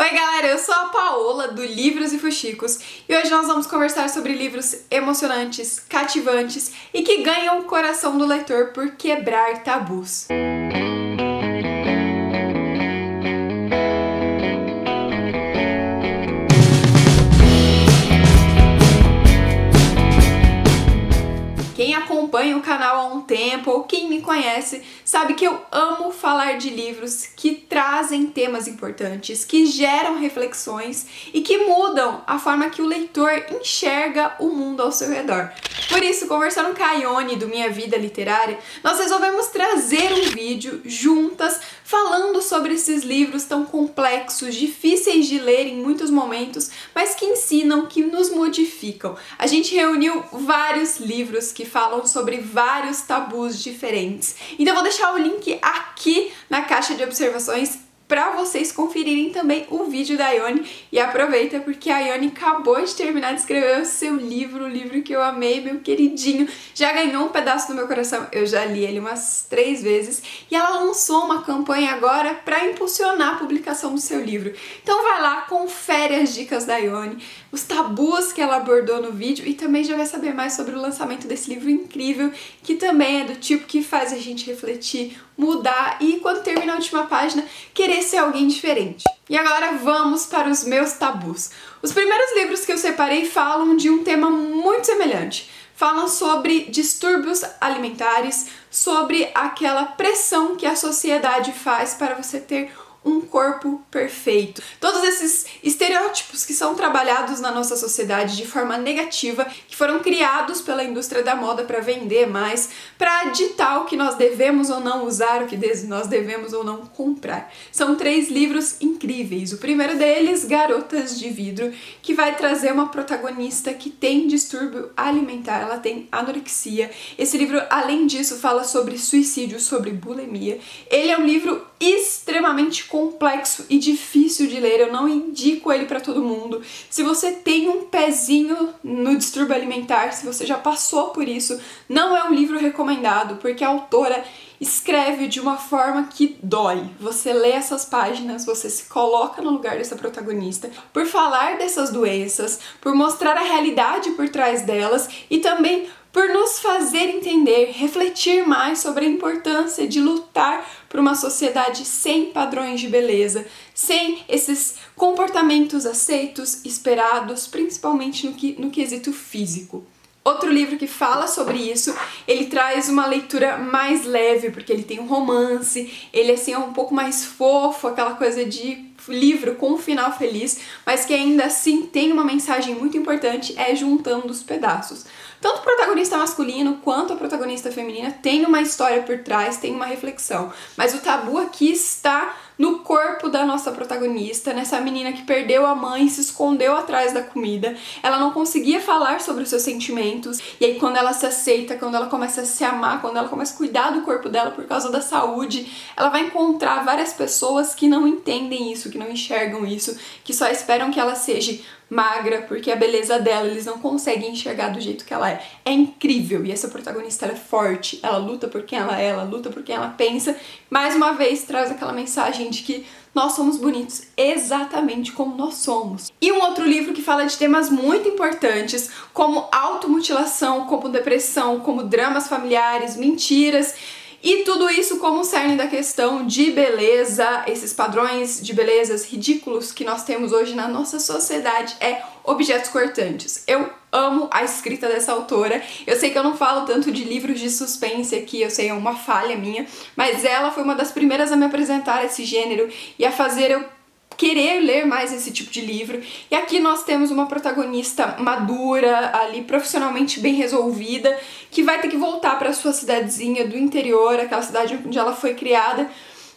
Oi galera, eu sou a Paola do Livros e Fuxicos e hoje nós vamos conversar sobre livros emocionantes, cativantes e que ganham o coração do leitor por quebrar tabus. Quem acompanha o canal há um tempo ou quem me conhece sabe que eu amo falar de livros que trazem temas importantes, que geram reflexões e que mudam a forma que o leitor enxerga o mundo ao seu redor. Por isso, conversando com a Ione do Minha Vida Literária, nós resolvemos trazer um vídeo juntas falando sobre esses livros tão complexos, difíceis de ler em muitos momentos, mas que ensinam, que nos modificam. A gente reuniu vários livros que falam sobre vários tabus diferentes. Então eu vou deixar o link aqui na caixa de observações para vocês conferirem também o vídeo da Ione. E aproveita porque a Ione acabou de terminar de escrever o seu livro, o livro que eu amei, meu queridinho. Já ganhou um pedaço do meu coração, eu já li ele umas 3 vezes. E ela lançou uma campanha agora para impulsionar a publicação do seu livro. Então vai lá, confere as dicas da Ione, os tabus que ela abordou no vídeo e também já vai saber mais sobre o lançamento desse livro incrível, que também é do tipo que faz a gente refletir, mudar e quando termina a última página, querer ser alguém diferente. E agora vamos para os meus tabus. Os primeiros livros que eu separei falam de um tema muito semelhante. Falam sobre distúrbios alimentares, sobre aquela pressão que a sociedade faz para você ter um corpo perfeito. Todos esses estereótipos que são trabalhados na nossa sociedade de forma negativa, que foram criados pela indústria da moda para vender mais, para ditar o que nós devemos ou não usar, o que nós devemos ou não comprar. São 3 livros incríveis. O primeiro deles, Garotas de Vidro, que vai trazer uma protagonista que tem distúrbio alimentar, ela tem anorexia. Esse livro, além disso, fala sobre suicídio, sobre bulimia. Ele é um livro extremamente complexo e difícil de ler, eu não indico ele para todo mundo. Se você tem um pezinho no distúrbio alimentar, se você já passou por isso, não é um livro recomendado, porque a autora escreve de uma forma que dói. Você lê essas páginas, você se coloca no lugar dessa protagonista, por falar dessas doenças, por mostrar a realidade por trás delas e também por nos fazer entender, refletir mais sobre a importância de lutar por uma sociedade sem padrões de beleza, sem esses comportamentos aceitos, esperados, principalmente no quesito físico. Outro livro que fala sobre isso, ele traz uma leitura mais leve, porque ele tem um romance, ele assim é um pouco mais fofo, aquela coisa de livro com um final feliz, mas que ainda assim tem uma mensagem muito importante, é Juntando os Pedaços. Tanto o protagonista masculino quanto a protagonista feminina tem uma história por trás, tem uma reflexão, mas o tabu aqui está no corpo da nossa protagonista, nessa menina que perdeu a mãe, se escondeu atrás da comida, ela não conseguia falar sobre os seus sentimentos, e aí quando ela se aceita, quando ela começa a se amar, quando ela começa a cuidar do corpo dela por causa da saúde, ela vai encontrar várias pessoas que não entendem isso, que não enxergam isso, que só esperam que ela seja magra, porque a beleza dela eles não conseguem enxergar do jeito que ela é. É incrível, e essa protagonista ela é forte, ela luta por quem ela luta por quem ela pensa. Mais uma vez traz aquela mensagem de que nós somos bonitos exatamente como nós somos. E um outro livro que fala de temas muito importantes, como automutilação, como depressão, como dramas familiares, mentiras, e tudo isso como cerne da questão de beleza, esses padrões de belezas ridículos que nós temos hoje na nossa sociedade, é Objetos Cortantes. Eu amo a escrita dessa autora. Eu sei que eu não falo tanto de livros de suspense aqui, eu sei, é uma falha minha, mas ela foi uma das primeiras a me apresentar esse gênero e a fazer eu querer ler mais esse tipo de livro. E aqui nós temos uma protagonista madura, ali profissionalmente bem resolvida, que vai ter que voltar para sua cidadezinha do interior, aquela cidade onde ela foi criada,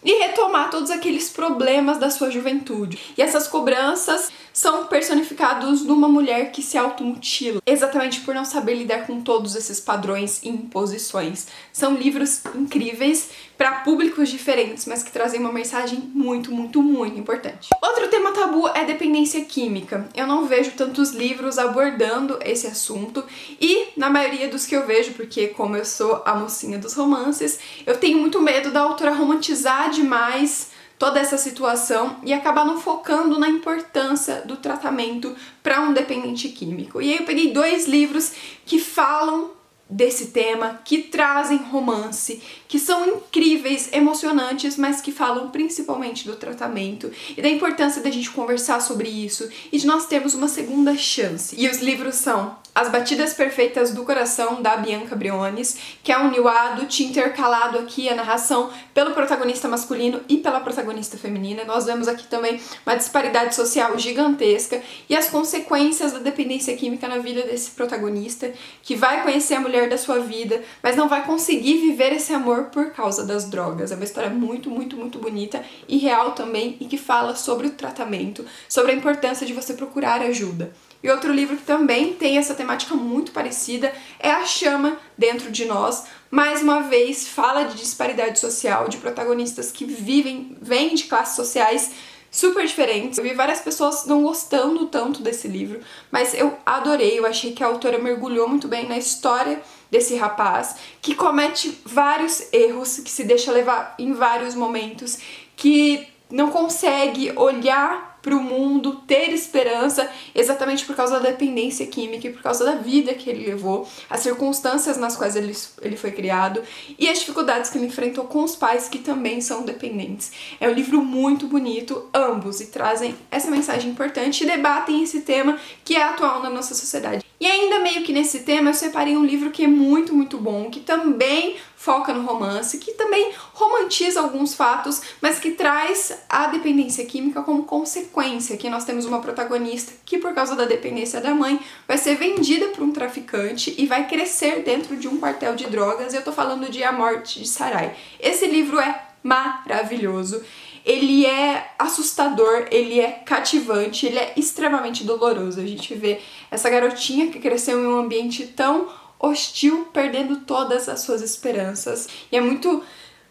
e retomar todos aqueles problemas da sua juventude. E essas cobranças são personificados numa mulher que se automutila, exatamente por não saber lidar com todos esses padrões e imposições. São livros incríveis para públicos diferentes, mas que trazem uma mensagem muito, muito, muito importante. Outro tema tabu é dependência química. Eu não vejo tantos livros abordando esse assunto e, na maioria dos que eu vejo, porque como eu sou a mocinha dos romances, eu tenho muito medo da autora romantizar demais toda essa situação e acabar não focando na importância do tratamento para um dependente químico. E aí eu peguei 2 livros que falam desse tema, que trazem romance, que são incríveis, emocionantes, mas que falam principalmente do tratamento e da importância da gente conversar sobre isso e de nós termos uma segunda chance. E os livros são As Batidas Perfeitas do Coração, da Bianca Briones, que é um niuado, tinha intercalado aqui a narração pelo protagonista masculino e pela protagonista feminina. Nós vemos aqui também uma disparidade social gigantesca e as consequências da dependência química na vida desse protagonista, que vai conhecer a mulher da sua vida, mas não vai conseguir viver esse amor por causa das drogas. É uma história muito, muito, muito bonita e real também, e que fala sobre o tratamento, sobre a importância de você procurar ajuda. E outro livro que também tem essa temática muito parecida é A Chama Dentro de Nós. Mais uma vez, fala de disparidade social, de protagonistas que vêm de classes sociais super diferentes. Eu vi várias pessoas não gostando tanto desse livro, mas eu adorei. Eu achei que a autora mergulhou muito bem na história desse rapaz, que comete vários erros, que se deixa levar em vários momentos, que não consegue olhar para o mundo, ter esperança, exatamente por causa da dependência química e por causa da vida que ele levou, as circunstâncias nas quais ele foi criado e as dificuldades que ele enfrentou com os pais, que também são dependentes. É um livro muito bonito, ambos, e trazem essa mensagem importante e debatem esse tema que é atual na nossa sociedade. E ainda meio que nesse tema eu separei um livro que é muito, muito bom, que também foca no romance, que também romantiza alguns fatos, mas que traz a dependência química como consequência. Aqui nós temos uma protagonista que, por causa da dependência da mãe, vai ser vendida por um traficante e vai crescer dentro de um quartel de drogas. Eu tô falando de A Morte de Sarai. Esse livro é maravilhoso. Ele é assustador, ele é cativante, ele é extremamente doloroso. A gente vê essa garotinha que cresceu em um ambiente tão hostil, perdendo todas as suas esperanças. E é muito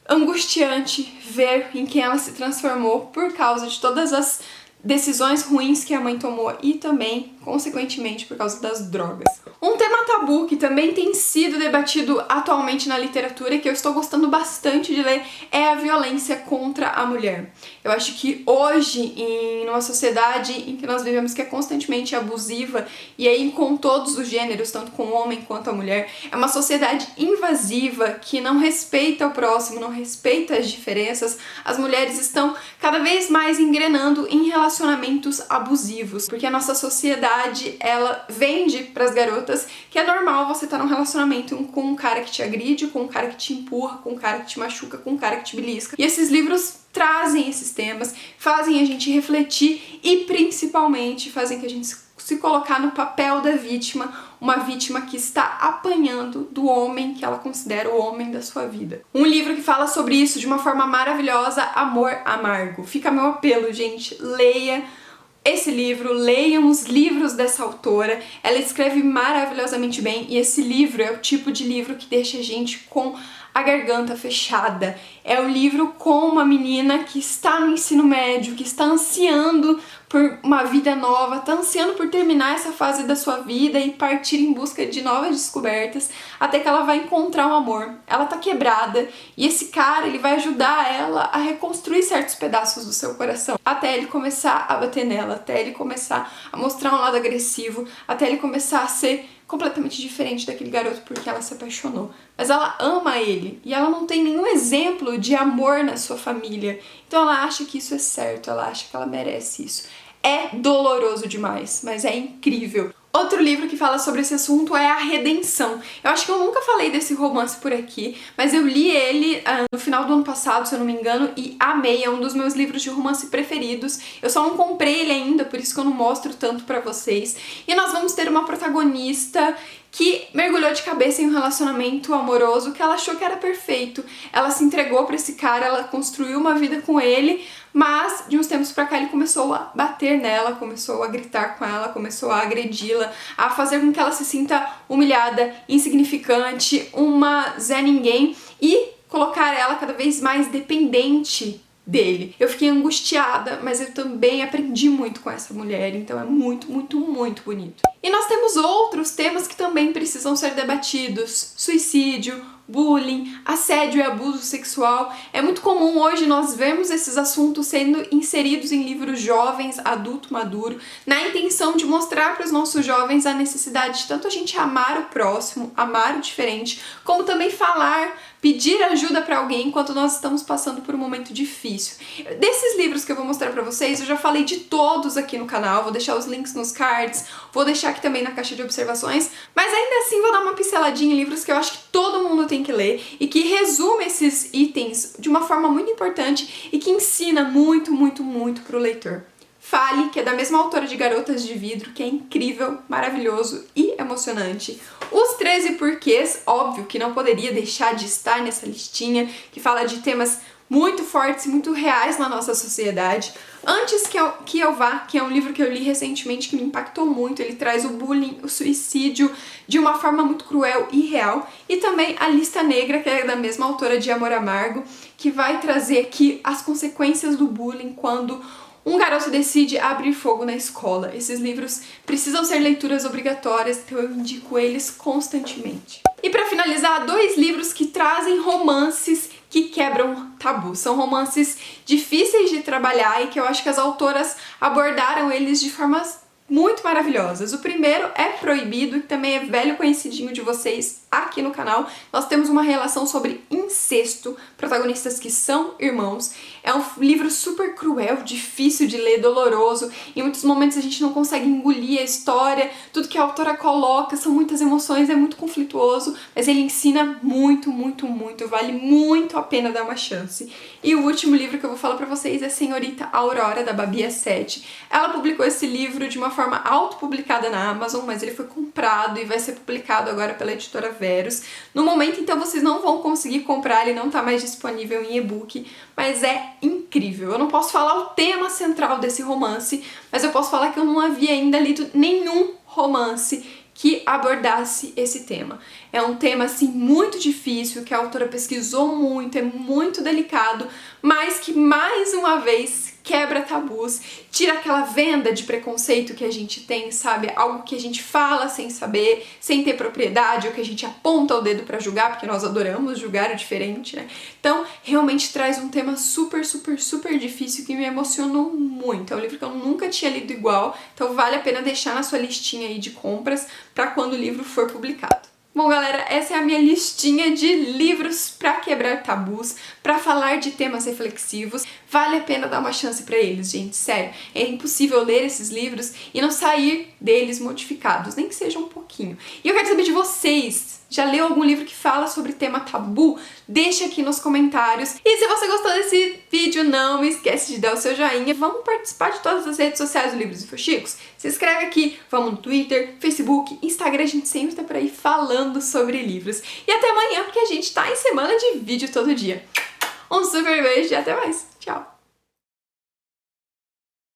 angustiante ver em quem ela se transformou por causa de todas as decisões ruins que a mãe tomou e também, consequentemente, por causa das drogas. Um tema tabu que também tem sido debatido atualmente na literatura e que eu estou gostando bastante de ler é a violência contra a mulher. Eu acho que hoje, em uma sociedade em que nós vivemos, que é constantemente abusiva, e aí com todos os gêneros, tanto com o homem quanto a mulher, é uma sociedade invasiva que não respeita o próximo, não respeita as diferenças. As mulheres estão cada vez mais engrenando em relacionamentos abusivos, porque a nossa sociedade, ela vende para as garotas que é normal você estar num relacionamento com um cara que te agride, com um cara que te empurra, com um cara que te machuca, com um cara que te belisca. E esses livros trazem esses temas, fazem a gente refletir e principalmente fazem que a gente se colocar no papel da vítima, uma vítima que está apanhando do homem que ela considera o homem da sua vida. Um livro que fala sobre isso de uma forma maravilhosa, Amor Amargo. Fica meu apelo, gente, leia esse livro, leiam os livros dessa autora. Ela escreve maravilhosamente bem e esse livro é o tipo de livro que deixa a gente com a garganta fechada. É um livro com uma menina que está no ensino médio, que está ansiando por uma vida nova, está ansiando por terminar essa fase da sua vida e partir em busca de novas descobertas, até que ela vai encontrar um amor. Ela tá quebrada e esse cara, ele vai ajudar ela a reconstruir certos pedaços do seu coração, até ele começar a bater nela, até ele começar a mostrar um lado agressivo, até ele começar a ser completamente diferente daquele garoto porque ela se apaixonou. Mas ela ama ele e ela não tem nenhum exemplo de amor na sua família. Então ela acha que isso é certo, ela acha que ela merece isso. É doloroso demais, mas é incrível. Outro livro que fala sobre esse assunto é A Redenção. Eu acho que eu nunca falei desse romance por aqui, mas eu li ele no final do ano passado, se eu não me engano, e amei. É um dos meus livros de romance preferidos. Eu só não comprei ele ainda, por isso que eu não mostro tanto pra vocês. E nós vamos ter uma protagonista que mergulhou de cabeça em um relacionamento amoroso que ela achou que era perfeito. Ela se entregou pra esse cara, ela construiu uma vida com ele, mas de uns tempos pra cá ele começou a bater nela, começou a gritar com ela, começou a agredi-la, a fazer com que ela se sinta humilhada, insignificante, uma Zé Ninguém e colocar ela cada vez mais dependente dele. Eu fiquei angustiada, mas eu também aprendi muito com essa mulher, então é muito, muito, muito bonito. E nós temos outros temas que também precisam ser debatidos: suicídio, bullying, assédio e abuso sexual. É muito comum hoje nós vermos esses assuntos sendo inseridos em livros jovens, adulto maduro, na intenção de mostrar para os nossos jovens a necessidade de tanto a gente amar o próximo, amar o diferente, como também falar, pedir ajuda para alguém enquanto nós estamos passando por um momento difícil. Desses livros que eu vou mostrar para vocês, eu já falei de todos aqui no canal, vou deixar os links nos cards, vou deixar aqui também na caixa de observações, mas ainda assim vou dar uma pinceladinha em livros que eu acho que todo mundo tem que ler e que resume esses itens de uma forma muito importante e que ensina muito, muito, muito para o leitor. Fale, que é da mesma autora de Garotas de Vidro, que é incrível, maravilhoso e emocionante. Os 13 Porquês, óbvio que não poderia deixar de estar nessa listinha, que fala de temas muito fortes e muito reais na nossa sociedade. Antes que eu vá, que é um livro que eu li recentemente que me impactou muito, ele traz o bullying, o suicídio de uma forma muito cruel e real. E também A Lista Negra, que é da mesma autora de Amor Amargo, que vai trazer aqui as consequências do bullying quando um garoto decide abrir fogo na escola. Esses livros precisam ser leituras obrigatórias, então eu indico eles constantemente. E para finalizar, 2 livros que trazem romances que quebram tabus. São romances difíceis de trabalhar e que eu acho que as autoras abordaram eles de formas muito maravilhosas. O primeiro é Proibido, que também é velho conhecidinho de vocês aqui no canal. Nós temos uma relação sobre incesto, protagonistas que são irmãos. É um livro super cruel, difícil de ler, doloroso. Em muitos momentos a gente não consegue engolir a história, tudo que a autora coloca, são muitas emoções, é muito conflituoso, mas ele ensina muito, muito, muito, vale muito a pena dar uma chance. E o último livro que eu vou falar pra vocês é Senhorita Aurora, da Babi Assetti. Ela publicou esse livro de uma forma autopublicada na Amazon, mas ele foi comprado e vai ser publicado agora pela editora Verus. No momento, então, vocês não vão conseguir comprar, ele não tá mais disponível em e-book, mas é incrível. Eu não posso falar o tema central desse romance, mas eu posso falar que eu não havia ainda lido nenhum romance que abordasse esse tema. É um tema, assim, muito difícil, que a autora pesquisou muito, é muito delicado, mas que, mais uma vez, quebra tabus, tira aquela venda de preconceito que a gente tem, sabe? Algo que a gente fala sem saber, sem ter propriedade, ou que a gente aponta o dedo pra julgar, porque nós adoramos julgar o diferente, né? Então, realmente traz um tema super, super, super difícil que me emocionou muito. É um livro que eu nunca tinha lido igual, então vale a pena deixar na sua listinha aí de compras pra quando o livro for publicado. Bom, galera, essa é a minha listinha de livros pra quebrar tabus, pra falar de temas reflexivos. Vale a pena dar uma chance pra eles, gente, sério. É impossível ler esses livros e não sair deles modificados, nem que seja um pouquinho. E eu quero saber de vocês. Já leu algum livro que fala sobre tema tabu? Deixa aqui nos comentários. E se você gostou desse vídeo, não esquece de dar o seu joinha. Vamos participar de todas as redes sociais do Livros Infochicos? Se inscreve aqui, vamos no Twitter, Facebook, Instagram, a gente sempre tá por aí falando sobre livros. E até amanhã, porque a gente tá em semana de vídeo todo dia. Um super beijo e até mais. Tchau!